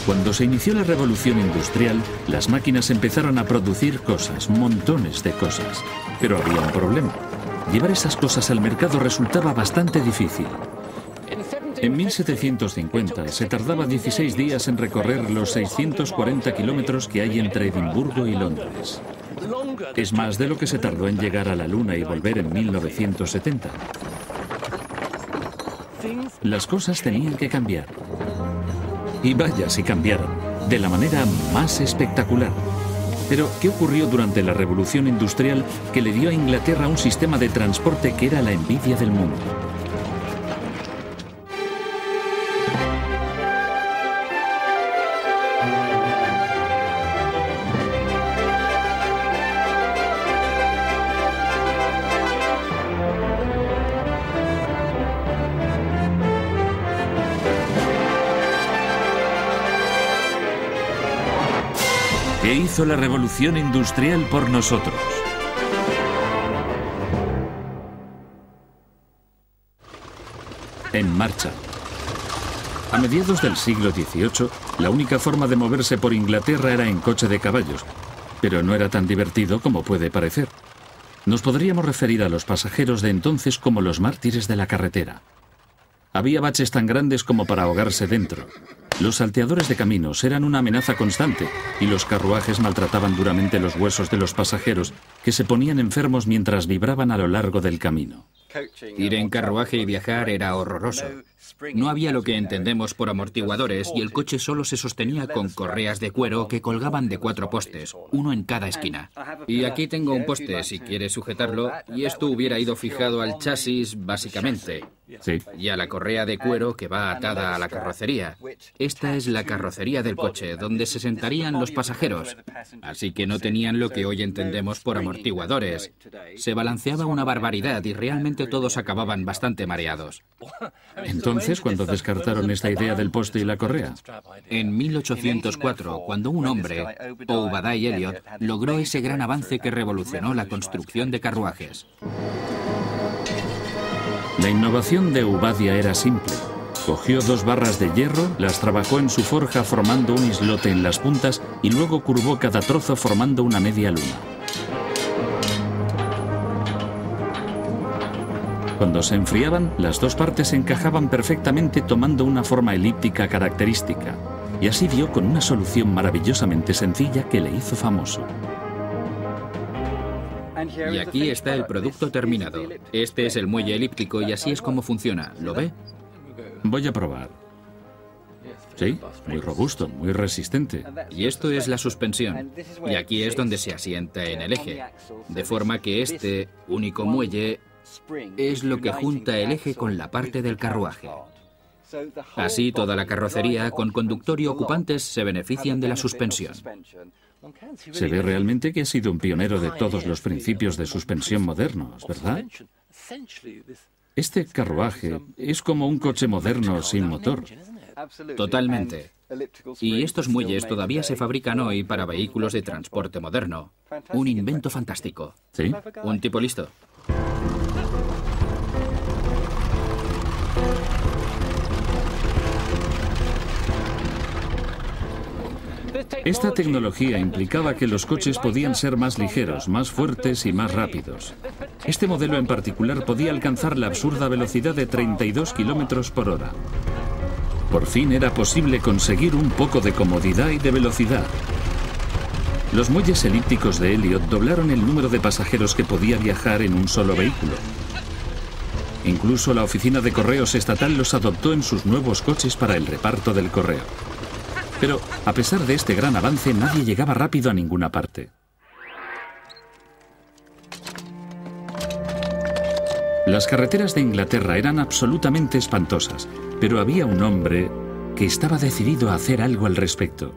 Cuando se inició la revolución industrial, las máquinas empezaron a producir cosas, montones de cosas. Pero había un problema. Llevar esas cosas al mercado resultaba bastante difícil. En 1750 se tardaba 16 días en recorrer los 640 kilómetros que hay entre Edimburgo y Londres. Es más de lo que se tardó en llegar a la Luna y volver en 1970. Las cosas tenían que cambiar. Y vaya si cambiaron, de la manera más espectacular. Pero, ¿qué ocurrió durante la Revolución Industrial que le dio a Inglaterra un sistema de transporte que era la envidia del mundo? ¿Qué hizo la revolución industrial por nosotros? En marcha. A mediados del siglo XVIII, la única forma de moverse por Inglaterra era en coche de caballos, pero no era tan divertido como puede parecer. Nos podríamos referir a los pasajeros de entonces como los mártires de la carretera. Había baches tan grandes como para ahogarse dentro. Los salteadores de caminos eran una amenaza constante y los carruajes maltrataban duramente los huesos de los pasajeros, que se ponían enfermos mientras vibraban a lo largo del camino. Ir en carruaje y viajar era horroroso. No había lo que entendemos por amortiguadores y el coche solo se sostenía con correas de cuero que colgaban de 4 postes, uno en cada esquina. Y aquí tengo un poste, si quieres sujetarlo, y esto hubiera ido fijado al chasis, básicamente. Sí. Y a la correa de cuero que va atada a la carrocería. Esta es la carrocería del coche, donde se sentarían los pasajeros. Así que no tenían lo que hoy entendemos por amortiguadores. Se balanceaba una barbaridad y realmente todos acababan bastante mareados. Entonces, ¿cuándo descartaron esta idea del poste y la correa? En 1804, cuando un hombre, Obadiah Elliot, logró ese gran avance que revolucionó la construcción de carruajes. La innovación de Obadiah era simple. Cogió 2 barras de hierro, las trabajó en su forja formando un islote en las puntas y luego curvó cada trozo formando una media luna. Cuando se enfriaban, las 2 partes encajaban perfectamente tomando una forma elíptica característica, y así dio con una solución maravillosamente sencilla que le hizo famoso. Y aquí está el producto terminado. Este es el muelle elíptico y así es como funciona. ¿Lo ve? Voy a probar. Sí, muy robusto, muy resistente. Y esto es la suspensión. Y aquí es donde se asienta en el eje. De forma que este único muelle es lo que junta el eje con la parte del carruaje. Así toda la carrocería, con conductor y ocupantes, se benefician de la suspensión. Se ve realmente que ha sido un pionero de todos los principios de suspensión modernos, ¿verdad? Este carruaje es como un coche moderno sin motor. Totalmente. Y estos muelles todavía se fabrican hoy para vehículos de transporte moderno. Un invento fantástico. ¿Sí? Un tipo listo. Esta tecnología implicaba que los coches podían ser más ligeros, más fuertes y más rápidos. Este modelo en particular podía alcanzar la absurda velocidad de 32 kilómetros por hora. Por fin era posible conseguir un poco de comodidad y de velocidad. Los muelles elípticos de Elliot doblaron el número de pasajeros que podía viajar en un solo vehículo. Incluso la oficina de correos estatal los adoptó en sus nuevos coches para el reparto del correo. Pero, a pesar de este gran avance, nadie llegaba rápido a ninguna parte. Las carreteras de Inglaterra eran absolutamente espantosas, pero había un hombre que estaba decidido a hacer algo al respecto.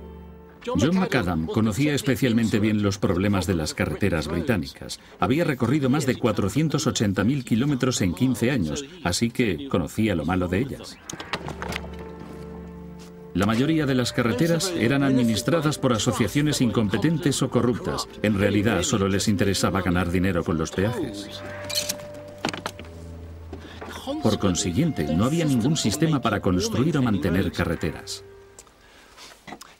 John Macadam conocía especialmente bien los problemas de las carreteras británicas. Había recorrido más de 480.000 kilómetros en 15 años, así que conocía lo malo de ellas. La mayoría de las carreteras eran administradas por asociaciones incompetentes o corruptas. En realidad, solo les interesaba ganar dinero con los peajes. Por consiguiente, no había ningún sistema para construir o mantener carreteras.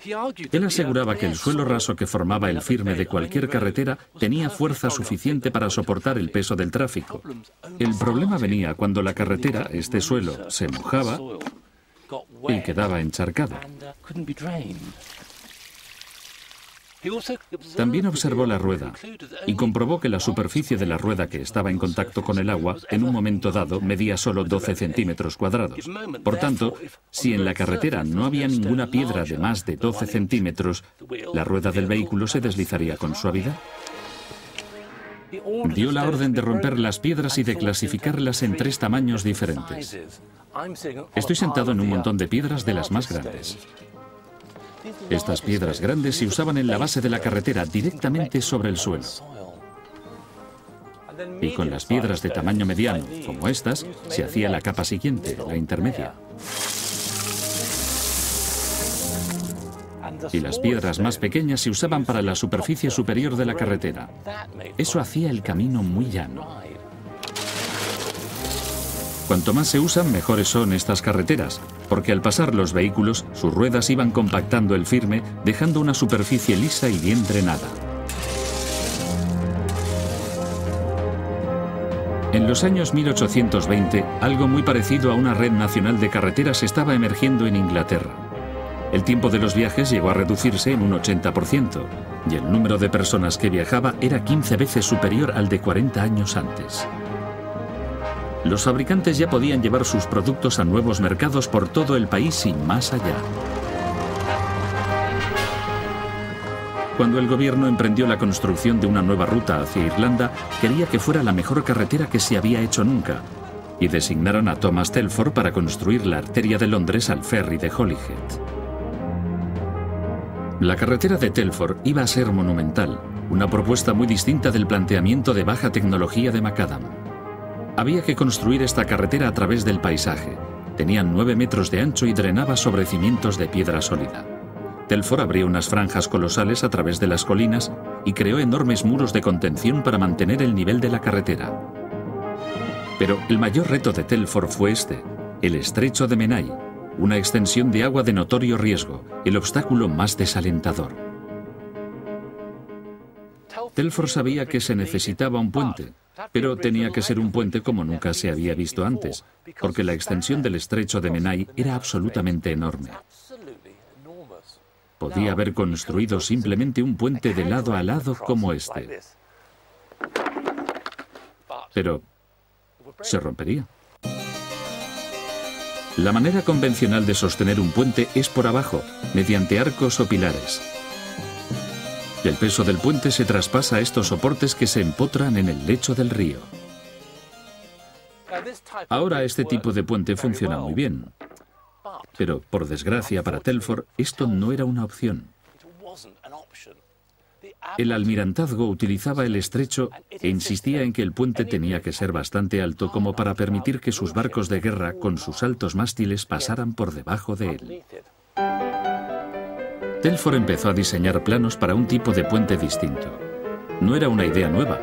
Él aseguraba que el suelo raso que formaba el firme de cualquier carretera tenía fuerza suficiente para soportar el peso del tráfico. El problema venía cuando la carretera, este suelo, se mojaba y quedaba encharcado. También observó la rueda y comprobó que la superficie de la rueda que estaba en contacto con el agua en un momento dado medía solo 12 centímetros cuadrados. Por tanto, si en la carretera no había ninguna piedra de más de 12 centímetros, la rueda del vehículo se deslizaría con suavidad. Dio la orden de romper las piedras y de clasificarlas en 3 tamaños diferentes. Estoy sentado en un montón de piedras de las más grandes. Estas piedras grandes se usaban en la base de la carretera, directamente sobre el suelo. Y con las piedras de tamaño mediano, como estas, se hacía la capa siguiente, la intermedia. Y las piedras más pequeñas se usaban para la superficie superior de la carretera. Eso hacía el camino muy llano. Cuanto más se usan, mejores son estas carreteras, porque al pasar los vehículos, sus ruedas iban compactando el firme, dejando una superficie lisa y bien drenada. En los años 1820, algo muy parecido a una red nacional de carreteras estaba emergiendo en Inglaterra. El tiempo de los viajes llegó a reducirse en un 80%, y el número de personas que viajaba era 15 veces superior al de 40 años antes. Los fabricantes ya podían llevar sus productos a nuevos mercados por todo el país y más allá. Cuando el gobierno emprendió la construcción de una nueva ruta hacia Irlanda, quería que fuera la mejor carretera que se había hecho nunca, y designaron a Thomas Telford para construir la arteria de Londres al ferry de Holyhead. La carretera de Telford iba a ser monumental, una propuesta muy distinta del planteamiento de baja tecnología de Macadam. Había que construir esta carretera a través del paisaje. Tenía 9 metros de ancho y drenaba sobre cimientos de piedra sólida. Telford abrió unas franjas colosales a través de las colinas y creó enormes muros de contención para mantener el nivel de la carretera. Pero el mayor reto de Telford fue el estrecho de Menai, una extensión de agua de notorio riesgo, el obstáculo más desalentador. Telford sabía que se necesitaba un puente, pero tenía que ser un puente como nunca se había visto antes, porque la extensión del estrecho de Menai era absolutamente enorme. Podía haber construido simplemente un puente de lado a lado como este, pero se rompería. La manera convencional de sostener un puente es por abajo, mediante arcos o pilares. El peso del puente se traspasa a estos soportes que se empotran en el lecho del río. Ahora este tipo de puente funciona muy bien, pero por desgracia para Telford esto no era una opción. El almirantazgo utilizaba el estrecho e insistía en que el puente tenía que ser bastante alto como para permitir que sus barcos de guerra con sus altos mástiles pasaran por debajo de él. Telford empezó a diseñar planos para un tipo de puente distinto. No era una idea nueva,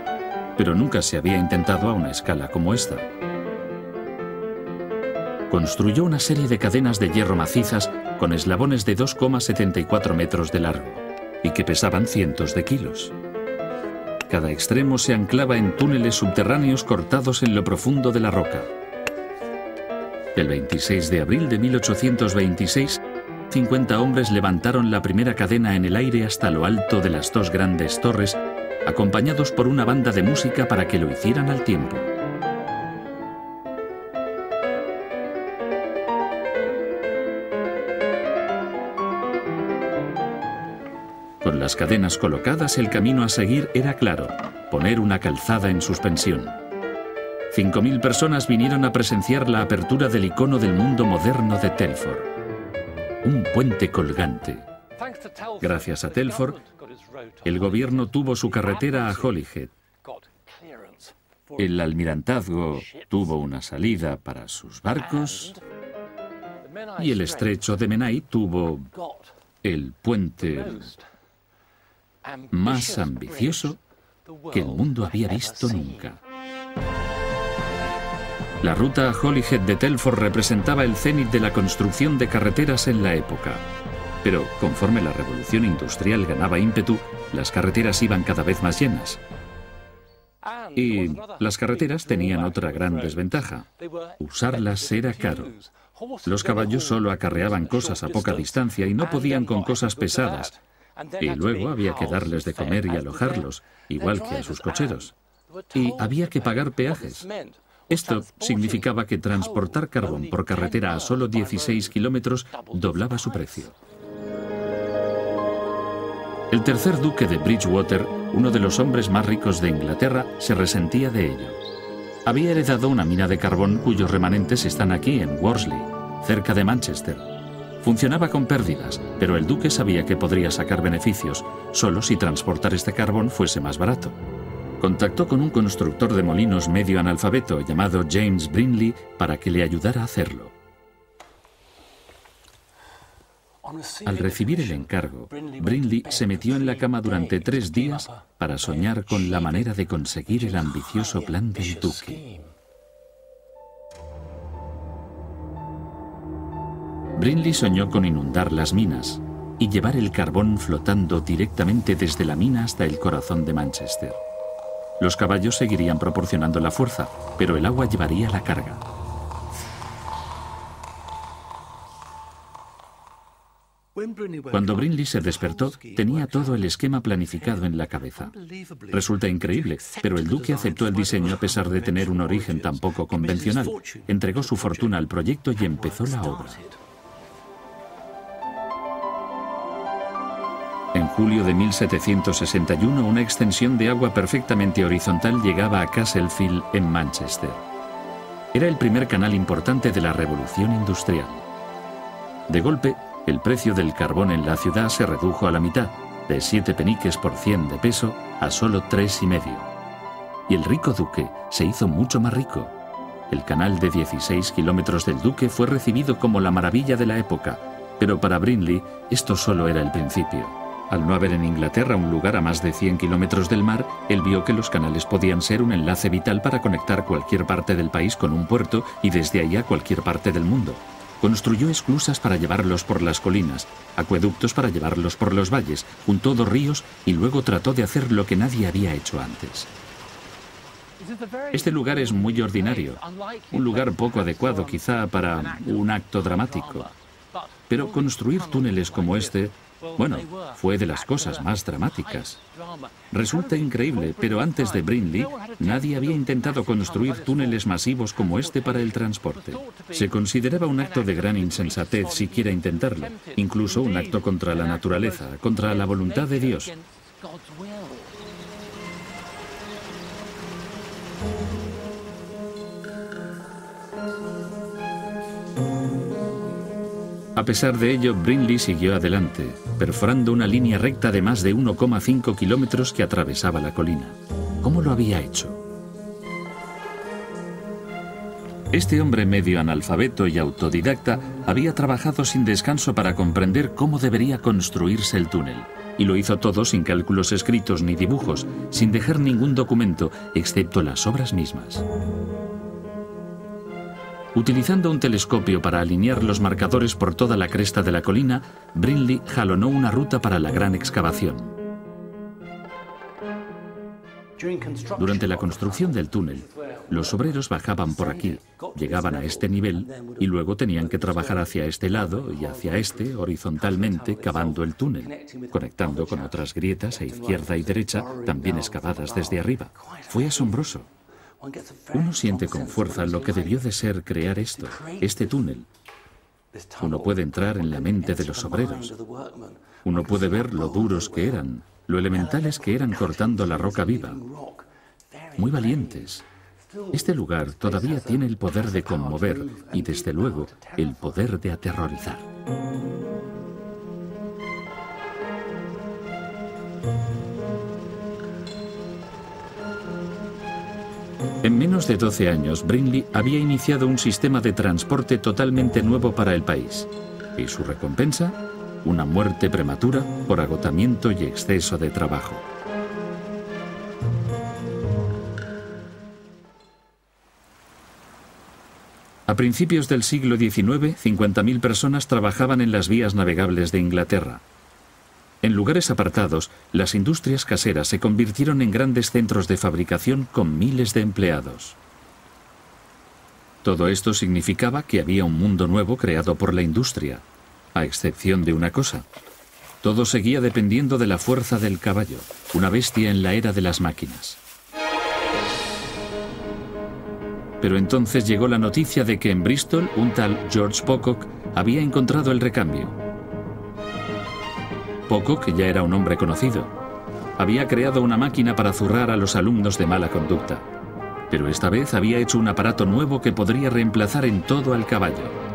pero nunca se había intentado a una escala como esta. Construyó una serie de cadenas de hierro macizas con eslabones de 2,74 metros de largo y que pesaban cientos de kilos. Cada extremo se anclaba en túneles subterráneos cortados en lo profundo de la roca. El 26 de abril de 1826, 50 hombres levantaron la primera cadena en el aire hasta lo alto de las 2 grandes torres, acompañados por una banda de música para que lo hicieran al tiempo. Con las cadenas colocadas, el camino a seguir era claro: poner una calzada en suspensión. 5.000 personas vinieron a presenciar la apertura del icono del mundo moderno de Telford. Un puente colgante. Gracias a Telford, el gobierno tuvo su carretera a Holyhead. El almirantazgo tuvo una salida para sus barcos y el estrecho de Menai tuvo el puente más ambicioso que el mundo había visto nunca. La ruta a Holyhead de Telford representaba el cénit de la construcción de carreteras en la época. Pero conforme la revolución industrial ganaba ímpetu, las carreteras iban cada vez más llenas. Y las carreteras tenían otra gran desventaja. Usarlas era caro. Los caballos solo acarreaban cosas a poca distancia y no podían con cosas pesadas. Y luego había que darles de comer y alojarlos, igual que a sus cocheros. Y había que pagar peajes. Esto significaba que transportar carbón por carretera a solo 16 kilómetros doblaba su precio. El tercer duque de Bridgewater, uno de los hombres más ricos de Inglaterra, se resentía de ello. Había heredado una mina de carbón cuyos remanentes están aquí en Worsley, cerca de Manchester. Funcionaba con pérdidas, pero el duque sabía que podría sacar beneficios, solo si transportar este carbón fuese más barato. Contactó con un constructor de molinos medio analfabeto llamado James Brindley para que le ayudara a hacerlo. Al recibir el encargo, Brindley se metió en la cama durante 3 días para soñar con la manera de conseguir el ambicioso plan del duque. Brindley soñó con inundar las minas y llevar el carbón flotando directamente desde la mina hasta el corazón de Manchester. Los caballos seguirían proporcionando la fuerza, pero el agua llevaría la carga. Cuando Brindley se despertó, tenía todo el esquema planificado en la cabeza. Resulta increíble, pero el duque aceptó el diseño a pesar de tener un origen tan poco convencional. Entregó su fortuna al proyecto y empezó la obra. En julio de 1761, una extensión de agua perfectamente horizontal llegaba a Castlefield, en Manchester. Era el primer canal importante de la revolución industrial. De golpe, el precio del carbón en la ciudad se redujo a la mitad, de 7 peniques por 100 de peso a solo 3,5. Y el rico duque se hizo mucho más rico. El canal de 16 kilómetros del duque fue recibido como la maravilla de la época, pero para Brindley esto solo era el principio. Al no haber en Inglaterra un lugar a más de 100 kilómetros del mar, él vio que los canales podían ser un enlace vital para conectar cualquier parte del país con un puerto y desde ahí a cualquier parte del mundo. Construyó esclusas para llevarlos por las colinas, acueductos para llevarlos por los valles, juntó 2 ríos y luego trató de hacer lo que nadie había hecho antes. Este lugar es muy ordinario, un lugar poco adecuado quizá para un acto dramático. Pero construir túneles como este, bueno, fue de las cosas más dramáticas. Resulta increíble, pero antes de Brindley, nadie había intentado construir túneles masivos como este para el transporte. Se consideraba un acto de gran insensatez siquiera intentarlo, incluso un acto contra la naturaleza, contra la voluntad de Dios. A pesar de ello, Brindley siguió adelante, perforando una línea recta de más de 1,5 kilómetros que atravesaba la colina. ¿Cómo lo había hecho? Este hombre medio analfabeto y autodidacta había trabajado sin descanso para comprender cómo debería construirse el túnel, y lo hizo todo sin cálculos escritos ni dibujos, sin dejar ningún documento, excepto las obras mismas. Utilizando un telescopio para alinear los marcadores por toda la cresta de la colina, Brindley jalonó una ruta para la gran excavación. Durante la construcción del túnel, los obreros bajaban por aquí, llegaban a este nivel y luego tenían que trabajar hacia este lado y hacia este horizontalmente cavando el túnel, conectando con otras grietas a izquierda y derecha también excavadas desde arriba. Fue asombroso. Uno siente con fuerza lo que debió de ser crear esto, este túnel. Uno puede entrar en la mente de los obreros. Uno puede ver lo duros que eran, lo elementales que eran cortando la roca viva. Muy valientes. Este lugar todavía tiene el poder de conmover y, desde luego, el poder de aterrorizar. En menos de 12 años, Brindley había iniciado un sistema de transporte totalmente nuevo para el país. ¿Y su recompensa? Una muerte prematura por agotamiento y exceso de trabajo. A principios del siglo XIX, 50.000 personas trabajaban en las vías navegables de Inglaterra. En lugares apartados, las industrias caseras se convirtieron en grandes centros de fabricación con miles de empleados. Todo esto significaba que había un mundo nuevo creado por la industria, a excepción de una cosa. Todo seguía dependiendo de la fuerza del caballo, una bestia en la era de las máquinas. Pero entonces llegó la noticia de que en Bristol un tal George Pocock había encontrado el recambio. Pocock ya era un hombre conocido. Había creado una máquina para zurrar a los alumnos de mala conducta. Pero esta vez había hecho un aparato nuevo que podría reemplazar en todo al caballo.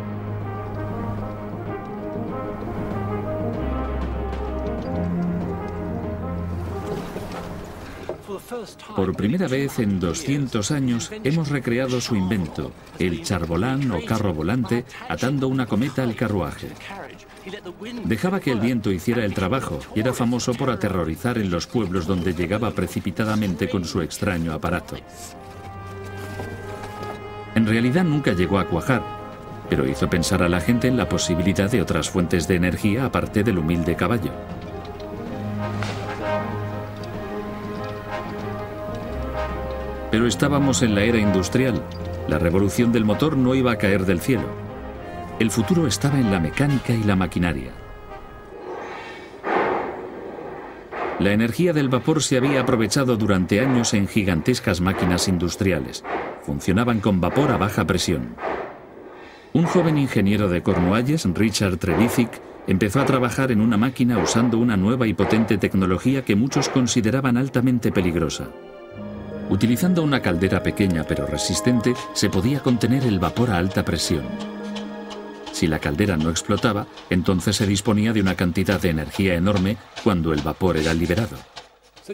Por primera vez en 200 años hemos recreado su invento, el charvolán o carro volante, atando una cometa al carruaje. Dejaba que el viento hiciera el trabajo y era famoso por aterrorizar en los pueblos donde llegaba precipitadamente con su extraño aparato. En realidad nunca llegó a cuajar, pero hizo pensar a la gente en la posibilidad de otras fuentes de energía aparte del humilde caballo. Pero estábamos en la era industrial. La revolución del motor no iba a caer del cielo. El futuro estaba en la mecánica y la maquinaria. La energía del vapor se había aprovechado durante años en gigantescas máquinas industriales. Funcionaban con vapor a baja presión. Un joven ingeniero de Cornualles, Richard Trevithick, empezó a trabajar en una máquina usando una nueva y potente tecnología que muchos consideraban altamente peligrosa. Utilizando una caldera pequeña pero resistente, se podía contener el vapor a alta presión. Si la caldera no explotaba, entonces se disponía de una cantidad de energía enorme cuando el vapor era liberado.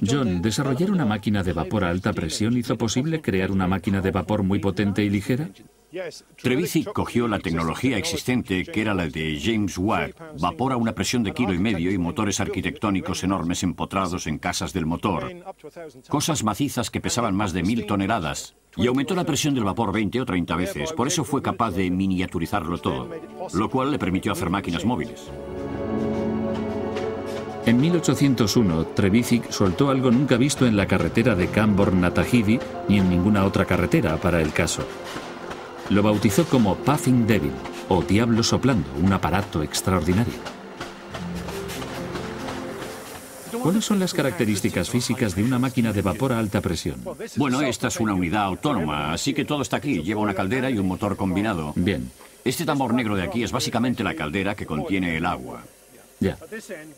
John, desarrollar una máquina de vapor a alta presión hizo posible crear una máquina de vapor muy potente y ligera. Trevithick cogió la tecnología existente, que era la de James Watt, vapor a una presión de 1,5 kg y motores arquitectónicos enormes empotrados en casas del motor. Cosas macizas que pesaban más de 1000 toneladas. Y aumentó la presión del vapor 20 o 30 veces. Por eso fue capaz de miniaturizarlo todo, lo cual le permitió hacer máquinas móviles. En 1801, Trevithick soltó algo nunca visto en la carretera de Camborne a Tahiti ni en ninguna otra carretera para el caso. Lo bautizó como Puffing Devil, o Diablo Soplando, un aparato extraordinario. ¿Cuáles son las características físicas de una máquina de vapor a alta presión? Bueno, esta es una unidad autónoma, así que todo está aquí. Lleva una caldera y un motor combinado. Bien. Este tambor negro de aquí es básicamente la caldera que contiene el agua. Ya.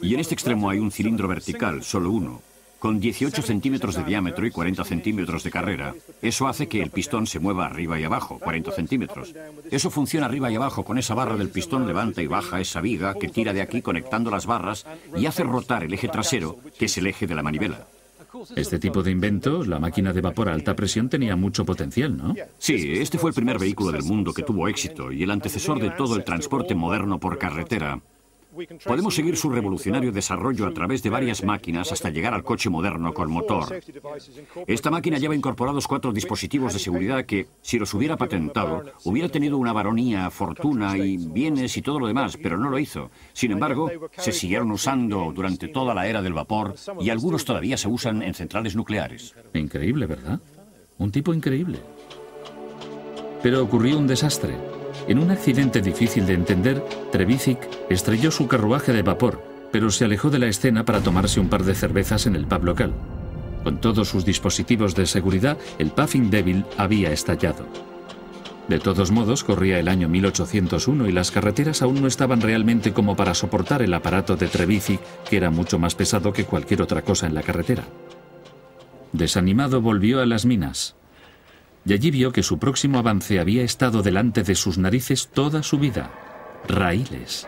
Y en este extremo hay un cilindro vertical, solo uno, con 18 centímetros de diámetro y 40 centímetros de carrera. Eso hace que el pistón se mueva arriba y abajo, 40 centímetros. Eso funciona arriba y abajo. Con esa barra del pistón levanta y baja esa viga que tira de aquí conectando las barras y hace rotar el eje trasero, que es el eje de la manivela. Este tipo de invento, la máquina de vapor a alta presión, tenía mucho potencial, ¿no? Sí, este fue el primer vehículo del mundo que tuvo éxito y el antecesor de todo el transporte moderno por carretera. Podemos seguir su revolucionario desarrollo a través de varias máquinas hasta llegar al coche moderno con motor. Esta máquina lleva incorporados 4 dispositivos de seguridad que, si los hubiera patentado, hubiera tenido una baronía, fortuna y bienes y todo lo demás, pero no lo hizo. Sin embargo, se siguieron usando durante toda la era del vapor y algunos todavía se usan en centrales nucleares. Increíble, ¿verdad? Un tipo increíble. Pero ocurrió un desastre. En un accidente difícil de entender, Trevithick estrelló su carruaje de vapor, pero se alejó de la escena para tomarse un par de cervezas en el pub local. Con todos sus dispositivos de seguridad, el Puffing Devil había estallado. De todos modos, corría el año 1801 y las carreteras aún no estaban realmente como para soportar el aparato de Trevithick, que era mucho más pesado que cualquier otra cosa en la carretera. Desanimado, volvió a las minas. Y allí vio que su próximo avance había estado delante de sus narices toda su vida. Raíles.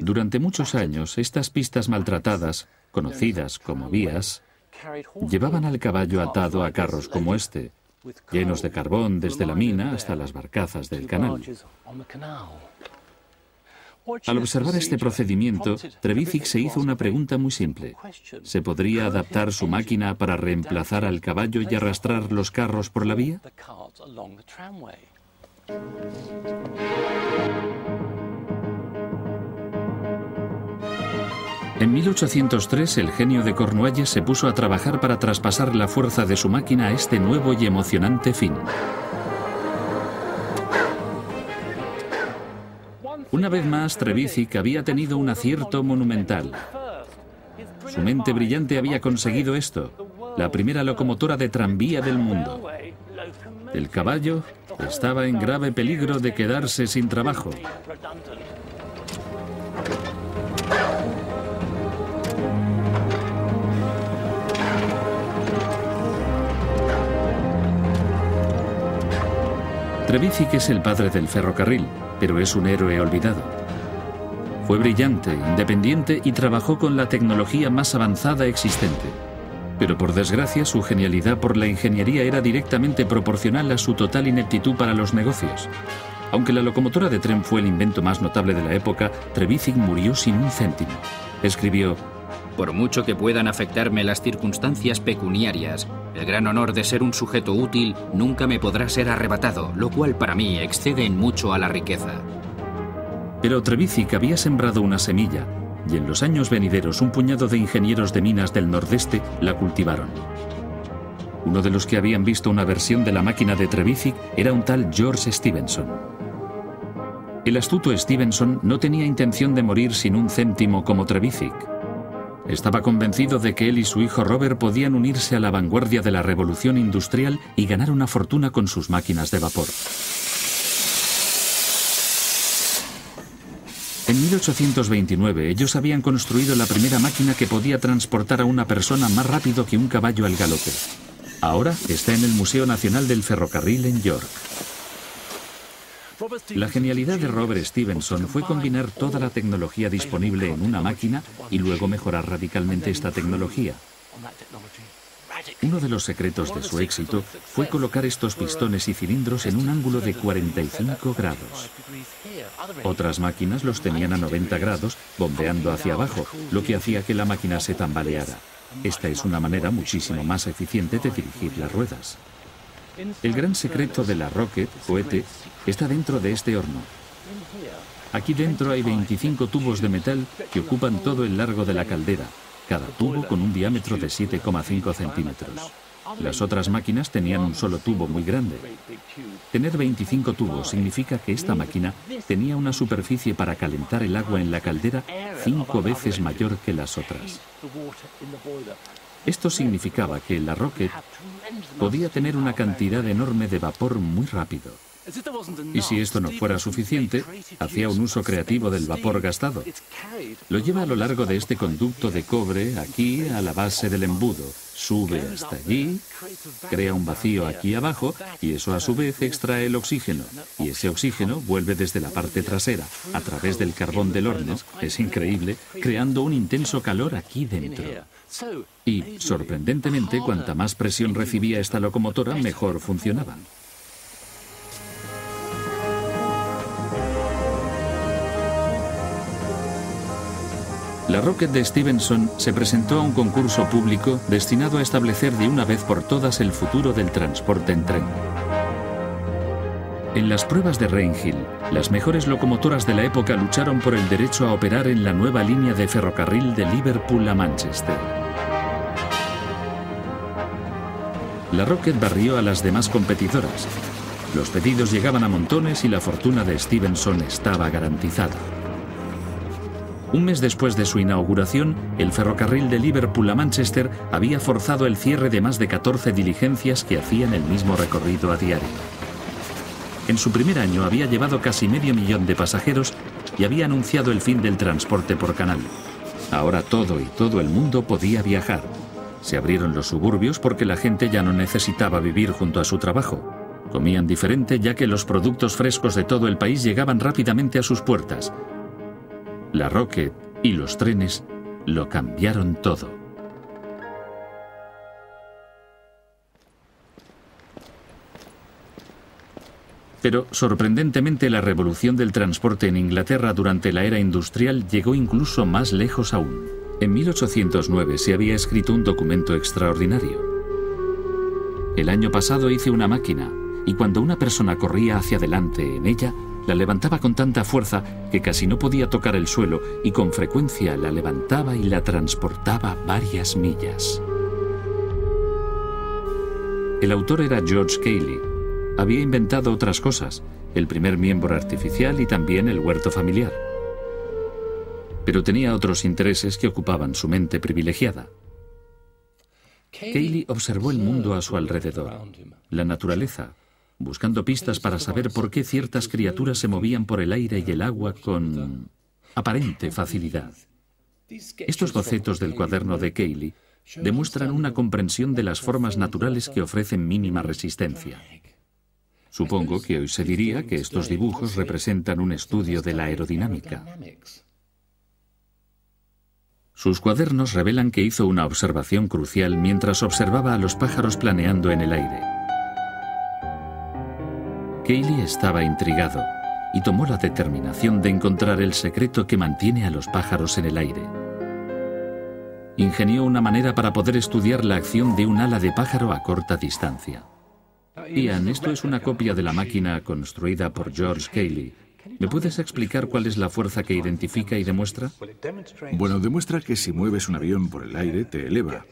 Durante muchos años, estas pistas maltratadas, conocidas como vías, llevaban al caballo atado a carros como este, llenos de carbón desde la mina hasta las barcazas del canal. Al observar este procedimiento, Trevithick se hizo una pregunta muy simple. ¿Se podría adaptar su máquina para reemplazar al caballo y arrastrar los carros por la vía? En 1803, el genio de Cornualles se puso a trabajar para traspasar la fuerza de su máquina a este nuevo y emocionante fin. Una vez más, Trevithick había tenido un acierto monumental. Su mente brillante había conseguido esto, la primera locomotora de tranvía del mundo. El caballo estaba en grave peligro de quedarse sin trabajo. Trevithick es el padre del ferrocarril, pero es un héroe olvidado. Fue brillante, independiente y trabajó con la tecnología más avanzada existente. Pero por desgracia, su genialidad por la ingeniería era directamente proporcional a su total ineptitud para los negocios. Aunque la locomotora de tren fue el invento más notable de la época, Trevithick murió sin un céntimo. Escribió: por mucho que puedan afectarme las circunstancias pecuniarias, el gran honor de ser un sujeto útil nunca me podrá ser arrebatado, lo cual para mí excede en mucho a la riqueza. Pero Trevithick había sembrado una semilla, y en los años venideros un puñado de ingenieros de minas del nordeste la cultivaron. Uno de los que habían visto una versión de la máquina de Trevithick era un tal George Stephenson. El astuto Stephenson no tenía intención de morir sin un céntimo como Trevithick. Estaba convencido de que él y su hijo Robert podían unirse a la vanguardia de la revolución industrial y ganar una fortuna con sus máquinas de vapor. En 1829 ellos habían construido la primera máquina que podía transportar a una persona más rápido que un caballo al galope. Ahora está en el Museo Nacional del Ferrocarril en York. La genialidad de Robert Stephenson fue combinar toda la tecnología disponible en una máquina y luego mejorar radicalmente esta tecnología. Uno de los secretos de su éxito fue colocar estos pistones y cilindros en un ángulo de 45 grados. Otras máquinas los tenían a 90 grados, bombeando hacia abajo, lo que hacía que la máquina se tambaleara. Esta es una manera muchísimo más eficiente de dirigir las ruedas. El gran secreto de la Rocket, cohete, está dentro de este horno. Aquí dentro hay 25 tubos de metal que ocupan todo el largo de la caldera, cada tubo con un diámetro de 7,5 centímetros. Las otras máquinas tenían un solo tubo muy grande. Tener 25 tubos significa que esta máquina tenía una superficie para calentar el agua en la caldera 5 veces mayor que las otras. Esto significaba que la Rocket podía tener una cantidad enorme de vapor muy rápido. Y si esto no fuera suficiente, hacía un uso creativo del vapor gastado. Lo lleva a lo largo de este conducto de cobre, aquí, a la base del embudo. Sube hasta allí, crea un vacío aquí abajo, y eso a su vez extrae el oxígeno. Y ese oxígeno vuelve desde la parte trasera, a través del carbón del horno, es increíble, creando un intenso calor aquí dentro. Y, sorprendentemente, cuanta más presión recibía esta locomotora, mejor funcionaba. La Rocket de Stephenson se presentó a un concurso público destinado a establecer de una vez por todas el futuro del transporte en tren. En las pruebas de Rainhill, las mejores locomotoras de la época lucharon por el derecho a operar en la nueva línea de ferrocarril de Liverpool a Manchester. La Rocket barrió a las demás competidoras. Los pedidos llegaban a montones y la fortuna de Stephenson estaba garantizada. Un mes después de su inauguración, el ferrocarril de Liverpool a Manchester había forzado el cierre de más de 14 diligencias que hacían el mismo recorrido a diario. En su primer año había llevado casi 500.000 de pasajeros y había anunciado el fin del transporte por canal. Ahora todo el mundo podía viajar. Se abrieron los suburbios porque la gente ya no necesitaba vivir junto a su trabajo. Comían diferente ya que los productos frescos de todo el país llegaban rápidamente a sus puertas. La Rocket y los trenes lo cambiaron todo. Pero, sorprendentemente, la revolución del transporte en Inglaterra durante la era industrial llegó incluso más lejos aún. En 1809 se había escrito un documento extraordinario. El año pasado hice una máquina, y cuando una persona corría hacia adelante en ella, la levantaba con tanta fuerza que casi no podía tocar el suelo, y con frecuencia la levantaba y la transportaba varias millas. El autor era George Cayley. Había inventado otras cosas, el primer miembro artificial y también el huerto familiar. Pero tenía otros intereses que ocupaban su mente privilegiada. Cayley observó el mundo a su alrededor, la naturaleza, buscando pistas para saber por qué ciertas criaturas se movían por el aire y el agua con aparente facilidad. Estos bocetos del cuaderno de Cayley demuestran una comprensión de las formas naturales que ofrecen mínima resistencia. Supongo que hoy se diría que estos dibujos representan un estudio de la aerodinámica. Sus cuadernos revelan que hizo una observación crucial mientras observaba a los pájaros planeando en el aire. Cayley estaba intrigado y tomó la determinación de encontrar el secreto que mantiene a los pájaros en el aire. Ingenió una manera para poder estudiar la acción de un ala de pájaro a corta distancia. Ian, esto es una copia de la máquina construida por George Cayley. ¿Me puedes explicar cuál es la fuerza que identifica y demuestra? Bueno, demuestra que si mueves un avión por el aire, te eleva.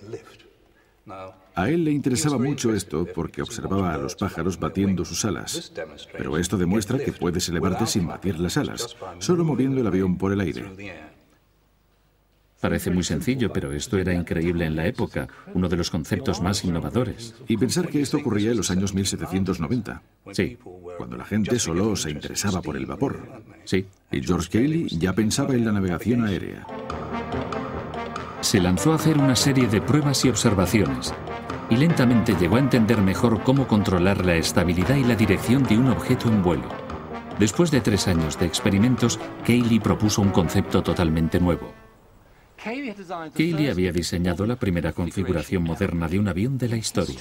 A él le interesaba mucho esto porque observaba a los pájaros batiendo sus alas. Pero esto demuestra que puedes elevarte sin batir las alas, solo moviendo el avión por el aire. Parece muy sencillo, pero esto era increíble en la época, uno de los conceptos más innovadores. Y pensar que esto ocurría en los años 1790. Sí. Cuando la gente solo se interesaba por el vapor. Sí. Y George Cayley ya pensaba en la navegación aérea. Se lanzó a hacer una serie de pruebas y observaciones, y lentamente llegó a entender mejor cómo controlar la estabilidad y la dirección de un objeto en vuelo. Después de 3 años de experimentos, Cayley propuso un concepto totalmente nuevo. Cayley había diseñado la primera configuración moderna de un avión de la historia,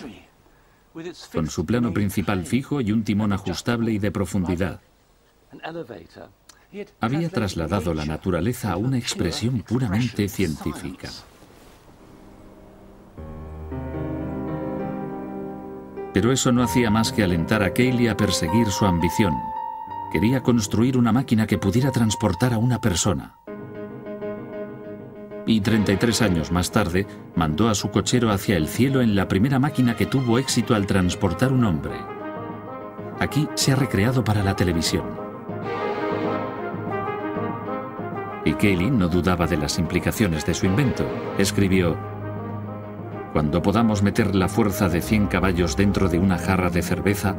con su plano principal fijo y un timón ajustable y de profundidad. Había trasladado la naturaleza a una expresión puramente científica. Pero eso no hacía más que alentar a Cayley a perseguir su ambición. Quería construir una máquina que pudiera transportar a una persona. Y 33 años más tarde, mandó a su cochero hacia el cielo en la primera máquina que tuvo éxito al transportar un hombre. Aquí se ha recreado para la televisión. Y Cayley no dudaba de las implicaciones de su invento. Escribió: «Cuando podamos meter la fuerza de 100 caballos dentro de una jarra de cerveza,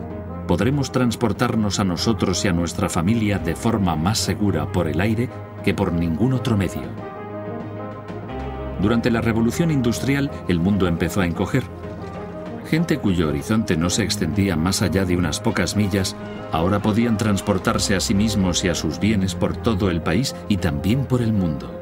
podremos transportarnos a nosotros y a nuestra familia de forma más segura por el aire que por ningún otro medio». Durante la Revolución Industrial, el mundo empezó a encoger. Gente cuyo horizonte no se extendía más allá de unas pocas millas, ahora podían transportarse a sí mismos y a sus bienes por todo el país y también por el mundo.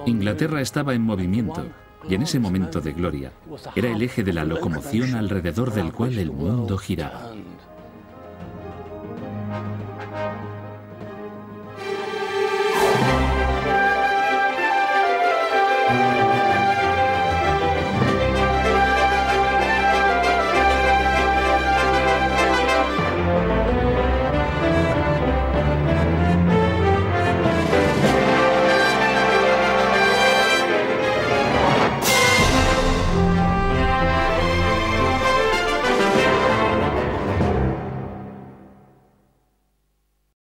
Inglaterra estaba en movimiento, y en ese momento de gloria, era el eje de la locomoción alrededor del cual el mundo giraba.